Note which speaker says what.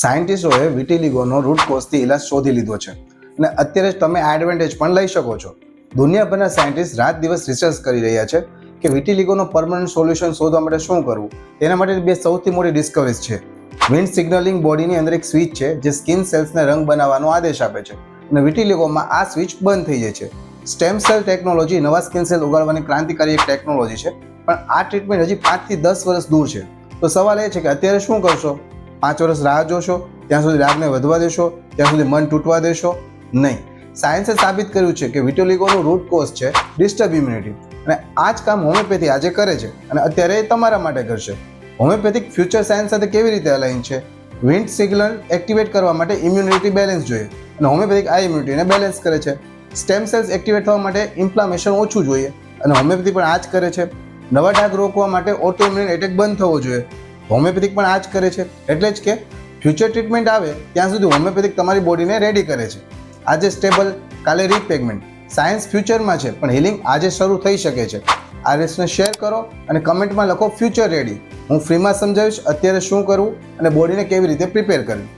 Speaker 1: સાયન્ટિસ્ટોએ વિટિલિગોનો route કોઝથી ઇલાજ શોધી લીધો છે અને અત્યારે જ તમે આ એડવાન્ટેજ પણ લઈ શકો છો. દુનિયાભરના સાયન્ટિસ્ટ રાત દિવસ રિસર્ચ કરી રહ્યા છે કે વિટિલિગોનો પરમનન્ટ સોલ્યુશન શોધવા માટે શું કરવું. તેના માટે બે સૌથી મોટી ડિસ્કવરીઝ છે. વિન્ડ સિગ્નલિંગ બોડીની અંદર એક સ્વિચ છે જે સ્કિન સેલ્સને રંગ બનાવવાનો આદેશ આપે છે અને વિટિલિગોમાં આ સ્વિચ બંધ થઈ જાય છે. સ્ટેમ સેલ ટેકનોલોજી નવા સ્કિન સેલ ઉગાડવાની ક્રાંતિકારી એક ટેકનોલોજી છે, પણ આ ટ્રીટમેન્ટ હજી 5 થી 10 વર્ષ દૂર છે. તો સવાલ એ છે કે અત્યારે શું કરશો? 5 વર્ષ રાહ જોશો? ત્યાં સુધી ડાઘને વધવા દેશો? ત્યાં સુધી મન તૂટવા દેશો? નહીં. સાયન્સે સાબિત કર્યું છે કે વિટિલિગોનું રૂટ કોઝ છે ડિસ્ટર્બ ઇમ્યુનિટી, અને આ જ કામ હોમિયોપેથી આજે કરે છે અને અત્યારે એ તમારા માટે કરશે. હોમિયોપેથિક ફ્યુચર સાયન્સ સાથે કેવી રીતે અલાઇન છે? વિન્ડ સિગ્નલ એક્ટિવેટ કરવા માટે ઇમ્યુનિટી બેલેન્સ જોઈએ અને હોમિયોપેથિક આ ઇમ્યુનિટીને બેલેન્સ કરે છે. સ્ટેમ સેલ્સ એક્ટિવેટ થવા માટે ઇન્ફ્લામેશન ઓછું જોઈએ અને હોમિયોપેથી પણ આ જ કરે છે. નવા ડાઘ રોકવા માટે ઓટો ઇમ્યુન એટેક બંધ થવો જોઈએ, હોમિયોપેથિક પણ આ જ કરે છે. એટલે જ કે ફ્યુચર ટ્રીટમેન્ટ આવે ત્યાં સુધી હોમિયોપેથિક તમારી બોડીને રેડી કરે છે. આજે સ્ટેબલ, કાલે રીપેગમેન્ટ. સાયન્સ ફ્યુચરમાં છે પણ હિલિંગ આજે શરૂ થઈ શકે છે. આ રીલ્સને શેર કરો અને કમેન્ટમાં લખો ફ્યુચર રેડી. હું ફ્રીમાં સમજાવીશ અત્યારે શું કરવું અને બોડીને કેવી રીતે પ્રિપેર કરવી.